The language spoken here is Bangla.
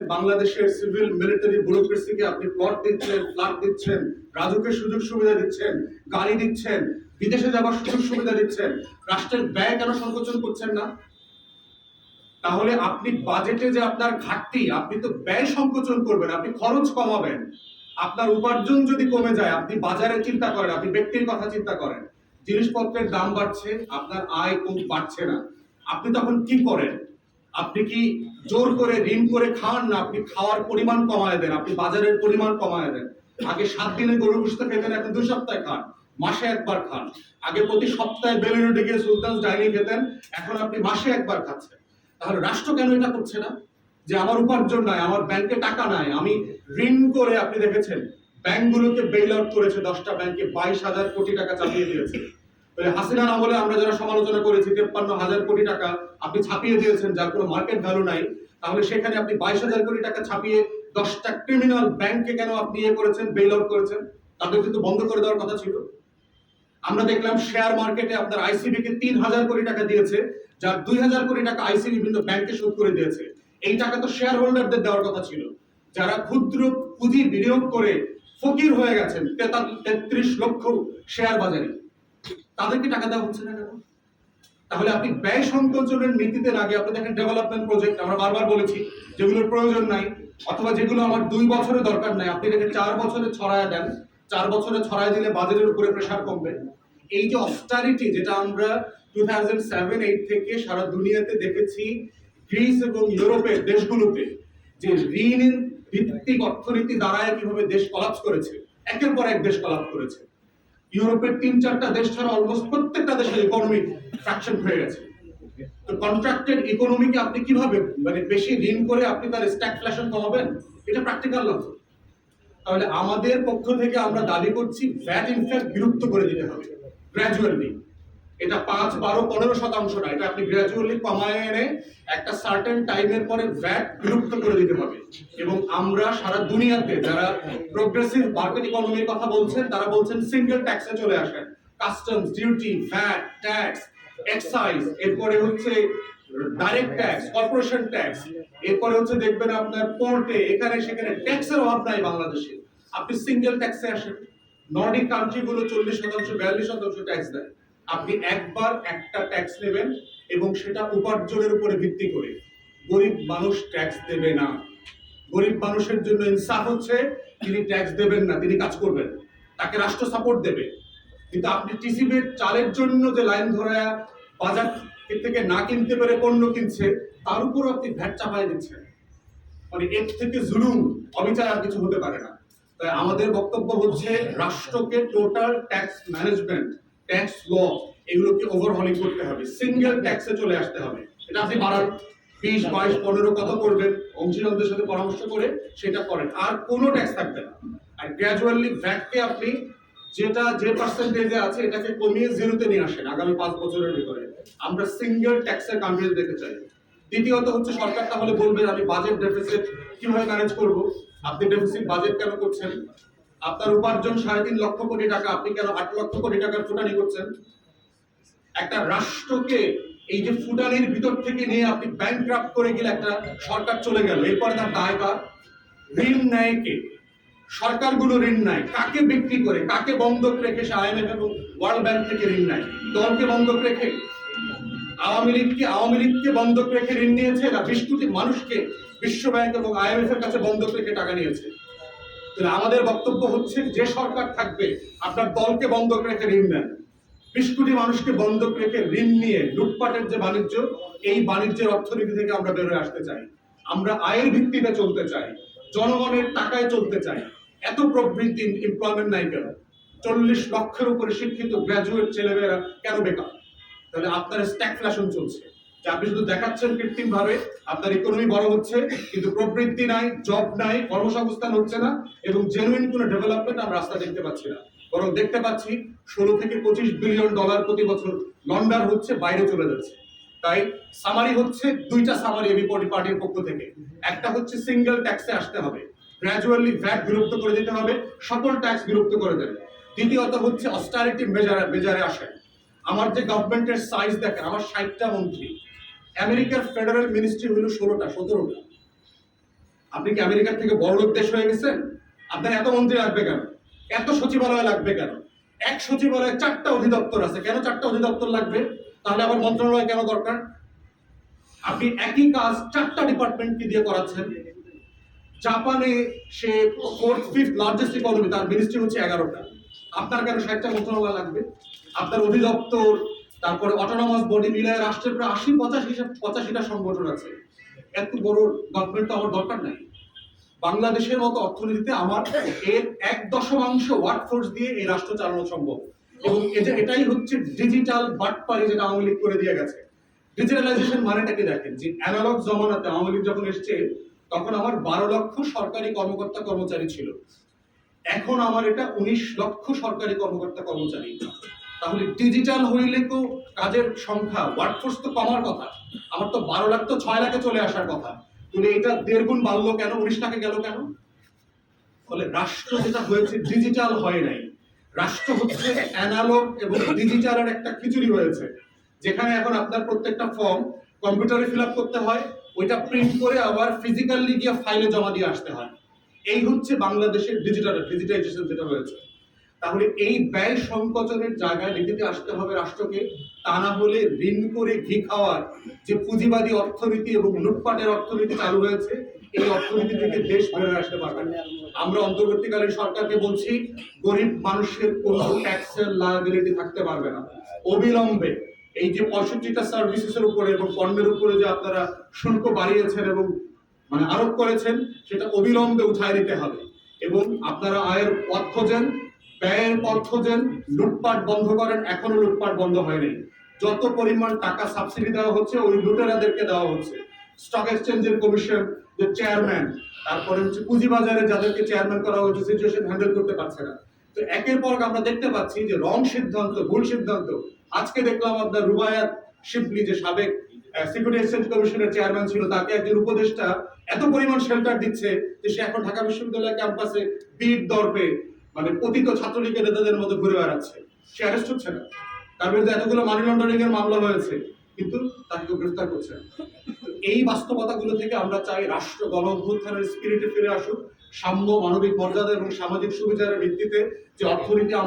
বাংলাদেশের সিভিল মিলিটারি ব্যুরোক্রেসিকে আপনি প্লট দিচ্ছেন, ফ্ল্যাট দিচ্ছেন, রাজুকের সুযোগ সুবিধা দিচ্ছেন, গাড়ি দিচ্ছেন, বিদেশে যাওয়ার সুযোগ সুবিধা দিচ্ছেন, রাষ্ট্রের ব্যয় কেন সংকোচন করছেন না? তাহলে আপনি বাজেটে যে আপনার ঘাটতি, আপনি তো ব্যয় সংকোচন করবেন, আপনি খরচ কমাবেন। আপনার উপার্জন যদি কমে যায়, আপনি বাজারে চিন্তা করেন, আপনি ব্যক্তির কথা চিন্তা করেন, জিনিসপত্রের দাম বাড়ছে, আপনার আয় বাড়ছে না, আপনি তখন কি করেন? আপনি কি জোর করে ঋণ করে খান, না আপনি খাওয়ার পরিমাণ কমায় দেন, আপনি বাজারের পরিমাণ কমায় দেন? আগে 7 দিনে গরু গোশত খেতেন, এখন 2 সপ্তাহে খান, মাসে একবার খান। আগে প্রতি সপ্তাহে বেলুড়ে গিয়ে সুলতান ডাইনিং খেতেন, এখন আপনি মাসে একবার খাচ্ছেন। তাহলে রাষ্ট্র কেন এটা করছে না? যে আমার উপার্জন নাই, আমার ব্যাংকে টাকা নাই, আমি ঋণ করে, আপনি দেখেছেন ব্যাংকগুলোকে বেইল আউট করেছে, 10টা ব্যাংকে 22,000 কোটি টাকা চাপিয়ে দিয়েছে। হাসিনার আমলে আমরা যারা সমালোচনা করেছি 53,000 কোটি টাকা আপনি ছাপিয়ে দিয়েছেন, যার কোনো মার্কেট ভ্যালু নাই। তাহলে সেখানে আপনি 22,000 কোটি টাকা ছাপিয়ে 10টা ক্রিমিনাল ব্যাংকে কেন আপনি করেছেন, বেইল আউট করেছেন? তাদের কিন্তু বন্ধ করে দেওয়ার কথা ছিল। আমরা দেখলাম শেয়ার মার্কেটে আপনার আইসিবি কে 3,000 কোটি টাকা দিয়েছে, যার 2,000 কোটি টাকা আইসিবি বিভিন্ন ব্যাংকে শোধ করে দিয়েছে। এই টাকা তো শেয়ার হোল্ডারদের দেওয়ার কথা ছিল, যারা ক্ষুদ্র পুঁজি বিনিয়োগ করে ফকির হয়ে গেছেন 33 লক্ষ শেয়ার বাজারে, তাদেরকে টাকা দেওয়া হচ্ছে না কেন? তাহলে আপনি ব্যয় সংকোচনের নীতিতে আগে আপনি দেখেন ডেভেলপমেন্ট প্রজেক্ট, আমরা বারবার বলেছি যেগুলোর প্রয়োজন নাই, অথবা যেগুলো আমার 2 বছরে দরকার নাই, আপনি এটাকে 4 বছরে ছড়ায় দেন। 4 বছরে ছড়ায় দিলে বাজেটের উপরে প্রেসার কমবে। এই যে অস্টারিটি, যেটা আমরা 2007-8 থেকে সারা দুনিয়াতে দেখেছি, গ্রিস এবং ইউরোপের দেশগুলোতে, যে ঋণ ভিত্তিক অর্থনীতি দ্বারায় কিভাবে দেশ কলাপস করেছে, একের পর এক দেশ কলাপস করেছে। ইউরোপের 3-4টা দেশ ছাড়া অলমোস্ট প্রত্যেকটা দেশের ইকোনমি ফ্র্যাকশন হয়ে গেছে। তো কন্ট্রাক্টেড ইকোনমিকে আপনি কিভাবে, মানে বেশি ঋণ করে আপনি তার স্ট্যাগফ্লেশন কমাবেন? এটা প্র্যাকটিক্যাল না। তাহলে আমাদের পক্ষ থেকে আমরা দাবি করছি ভ্যাট ইনফ্যাক্ট বিলুপ্ত করে দিতে হবে গ্র্যাজুয়ালি। এটা 5, 12, 15% না, এটা আপনি গ্র্যাজুয়ালি কমায় এনে একটা সার্টেন টাইমের পরে ভ্যাট বিলুপ্ত করে দিতে হবে। এবং আমরা সারা দুনিয়াতে যারা প্রোগ্রেসিভ মার্কেট ইকোনমির কথা বলছেন, তারা বলছেন সিঙ্গেল ট্যাক্সে চলে আসেন। Customs duty, VAT, tax, excise, এরপরে হচ্ছে ডাইরেক্ট ট্যাক্স, কর্পোরেশন ট্যাক্স, এরপরে হচ্ছে দেখবেন আপনার পোর্টে এখানে সেখানে ট্যাক্সের অভাব নাই বাংলাদেশে। আপনি সিঙ্গেল ট্যাক্সে আসেন। নর্ডিক কান্ট্রি গুলো 40%, 42% ট্যাক্স দেয়। আপনি একবার একটা ট্যাক্স নেবেন এবং সেটা উপার্জনের উপরে ভিত্তি করে। গরিব মানুষ ট্যাক্স দেবে না। গরিব মানুষের জন্য ইনসাফ হচ্ছে তিনি ট্যাক্স দেবেন না, তিনি কাজ করবেন, তাকে রাষ্ট্র সাপোর্ট দেবে। কিন্তু আপনি টিসিবির চালের জন্য যে লাইন ধরে বাজার থেকে না কিনতে পেরে পণ্য কিনছে, তার উপর আপনি ভ্যাট চাপাই দিচ্ছেন। মানে এর থেকে জুলুম, অবিচার আর কিছু হতে পারে না। তাই আমাদের বক্তব্য হচ্ছে রাষ্ট্রকে total tax management, tax law, এগুলোকে ওভারহলিং করতে হবে, সিঙ্গেল ট্যাক্সে চলে আসতে হবে। এটা আপনি বাড়ান 20, 22, 15 কত করবেন, অংশীদারদের সাথে পরামর্শ করে সেটা করেন, আর কোনো ট্যাক্স থাকবে না। আর গ্র্যাজুয়ালি ভ্যাটকে আপনি যেটা যে পার্সেন্টেজে আছে এটাকে কমিয়ে জিরোতে নিয়ে আসেন আগামী 5 বছরের ভিতরে। আমরা সিঙ্গেল ট্যাক্সের কান্ট্রি দেখতে চাই। দ্বিতীয়ত হচ্ছে সরকার তাহলে বলবে আমি বাজেট ডেফিসিট কিভাবে ম্যানেজ করব। আপনি ডেফিসিট বাজেট কেন করছেন? আপনার উপার্জন 3.5 লক্ষ কোটি টাকা, আপনি কেন 8 লক্ষ কোটি টাকার ফুটানি করছেন? একটা রাষ্ট্রকে এই যে ফুটানির ভিতর থেকে নিয়ে আপনি ব্যাংকরাপ্ট করে গেলে একটা সরকার চলে গেল, এরপরে তার দায় কার? ঋণ নেয় কে? সরকারগুলো ঋণ নেয় কাকে বিক্রি করে, কাকে বন্ধক রেখে? সে আইএমএফ এবং ওয়ার্ল্ড ব্যাংক থেকে ঋণ নেয়। দলকে বন্ধক রেখে? আওয়ামী লীগকে বন্ধক রেখে ঋণ নিয়েছে, না 20 কোটি মানুষকে বিশ্ব ব্যাংক এবং আইএমএফ এর কাছে বন্ধক রেখে টাকা নিয়েছে? তাহলে আমাদের বক্তব্য হচ্ছে যে সরকার থাকবে আপনার দলকে বন্ধক রেখে ঋণ নেন। 20 কোটি মানুষকে বন্ধক রেখে ঋণ নিয়ে লুটপাটের যে বাণিজ্য, এই বাণিজ্যের অর্থনীতি থেকে আমরা বেরোয় আসতে চাই। আমরা আয়ের ভিত্তিতে চলতে চাই, জনগণের টাকায় চলতে চাই। এত প্রবৃদ্ধি, এমপ্লয়মেন্ট নাই কেন? 40 লক্ষের উপরে শিক্ষিত গ্র্যাজুয়েট ছেলেমেয়েরা কেন বেকার? তাহলে আপনার স্ট্যাগফ্লেশন চলছে, যে আপনি শুধু দেখাচ্ছেন কৃত্রিম ভাবে আপনার ইকোনমি বড় হচ্ছে, কিন্তু প্রবৃদ্ধি নাই, জব নাই, কর্মসংস্থান হচ্ছে না, এবং জেনুইন কোনো ডেভেলপমেন্ট আমরা রাস্তা দেখতে পাচ্ছি না। বরং দেখতে পাচ্ছি 16 থেকে 25 বিলিয়ন ডলার প্রতি বছর লন্ডার হচ্ছে, বাইরে চলে যাচ্ছে। তাই সামারি হচ্ছে, 2টা সামারি এবি পার্টির পক্ষ থেকে। একটা হচ্ছে সিঙ্গেল ট্যাক্সে আসতে হবে, গ্র্যাজুয়ালি ভ্যাট বিলুপ্ত করে দিতে হবে, সকল ট্যাক্স বিলুপ্ত করে দেবে। দ্বিতীয়ত হচ্ছে অস্টারিটি মেজারে আসে। আমার যে গভর্নমেন্টের সাইজ দেখেন, আমার 60টা মন্ত্রী, আমেরিকার ফেডারেল মিনিস্ট্রি হলো 16টা 17টা। আপনি কি আমেরিকার থেকে বড়লোক দেশ হয়ে গেছেন? আপনার এত মন্ত্রী লাগবে কেন? এত সচিবালয় লাগবে কেন? এক সচিবালয়ে 4টা অধিদপ্তর আছে, কেন 4টা অধিদপ্তর লাগবে? তাহলে আবার মন্ত্রণালয় কেন দরকার? আপনি একই কাজ 4টা ডিপার্টমেন্টকে দিয়ে করাচ্ছেন। জাপানে সে ফোর্থ ফিফথ লার্জেস্ট ইকোনমি, তার মিনিস্ট্রি হচ্ছে 11টা। আপনার কেন 60টা মন্ত্রণালয় লাগবে? আপনার অধিদপ্তর, তারপরে অটোনমাস বডি মিলে রাষ্ট্রের প্রায় 85টা সংগঠন আছে। এত বড় গভর্নমেন্ট তো আমার দরকার নাই। বাংলাদেশের মতো অর্থনীতিতে আমার এর 1/10 ওয়ার্কফোর্স দিয়ে এই রাষ্ট্র চালানো সম্ভব। এবং এটাই হচ্ছে ডিজিটাল বাটপারি, যেটা আওয়ামী লীগ করে দিয়ে গেছে। ডিজিটালাইজেশন মানেটাকে দেখেন, যে অ্যানালগ জমানাতে আওয়ামী লীগ যখন এসছে তখন আমার 12 লক্ষ সরকারি কর্মকর্তা কর্মচারী ছিল, এখন আমার এটা 19 লক্ষ সরকারি কর্মকর্তা কর্মচারী। তাহলে ডিজিটাল হইলে তো কাজের সংখ্যা, ওয়ার্কফোর্স তো কমার কথা। আমার তো 12 লাখ তো 6 লাখে চলে আসার কথা, কিন্তু এটা 1.5 গুণ বাড়লো কেন, 19 লাখে গেল কেন? ফলে রাষ্ট্র যেটা হয়েছে ডিজিটাল হয় নাই, রাষ্ট্র হচ্ছে অ্যানালগ এবং ডিজিটালের একটা খিচুড়ি হয়েছে, যেখানে এখন আপনার প্রত্যেকটা ফর্ম কম্পিউটারে ফিল আপ করতে হয়, ওইটা প্রিন্ট করে আবার ফিজিক্যালি গিয়ে ফাইলে জমা দিয়ে আসতে হয়। এই হচ্ছে বাংলাদেশের ডিজিটাইজেশন যেটা হয়েছে। তাহলে এই ব্যয় সংকোচনের জায়গায় নীতিতে আসতে হবে রাষ্ট্রকে, তা না হলে ঋণ করে ঘি খাওয়ার যে পুঁজিবাদী অর্থনীতি এবং লুটপাটের অর্থনীতি চালু হয়েছে, এই অর্থনীতি থেকে দেশ বেরোয় আসতে পারবে না। আমরা অন্তর্বর্তীকালীন সরকারকে বলছি, গরিব মানুষের কোনো ট্যাক্সের লায়াবিলিটি থাকতে পারবে না। অবিলম্বে এই যে 65টা সার্ভিসেসের উপরে এবং পণ্যের উপরে যে আপনারা শুল্ক বাড়িয়েছেন এবং আরোপ করেছেন, সেটা অবিলম্বে উঠায় দিতে হবে। এবং আপনারা আয়ের পথ খোঁজেন, ব্যয়ের পথ খোঁজেন, লুটপাট বন্ধ করেন। এখনো লুটপাট বন্ধ হয়নি। যত পরিমাণ টাকা সাবসিডি দেওয়া হচ্ছে ওই লুটেরাদেরকে দেওয়া হচ্ছে। স্টক এক্সচেঞ্জের কমিশন যে চেয়ারম্যান, তারপরে হচ্ছে পুঁজিবাজারে যাদেরকে চেয়ারম্যান করা হচ্ছে, সিচুয়েশন হ্যান্ডেল করতে পারছে না। তো একের পর আমরা দেখতে পাচ্ছি যে রং সিদ্ধান্ত, ভুল সিদ্ধান্ত। আজকে দেখলাম আপনার রুবায়াত শিবলি, যে সাবেক সিকিউরিটি এক্সচেঞ্জ কমিশনের চেয়ারম্যান ছিল, তাকে একজন উপদেষ্টা এত পরিমাণ শেল্টার দিচ্ছে যে সে এখন ঢাকা বিশ্ববিদ্যালয় ক্যাম্পাসে বিট দর্পে পতিত ছাত্রলীগের নেতাদের মতো ঘুরে বেড়াচ্ছে। সে অ্যারেস্ট হচ্ছে না, তার বিরুদ্ধে এতগুলো মানি লন্ডারিং এর মামলা হয়েছে, কিন্তু তাকে কেউ গ্রেফতার করছে না। এই বাস্তবতাগুলো থেকে আমরা চাই রাষ্ট্র গণ অভ্যুত্থানের স্পিরিটে ফিরে আসুক, সাম্য, মানবিক মর্যাদা এবং সামাজিক সুবিধার ভিত্তিতে যে অর্থনীতি আমরা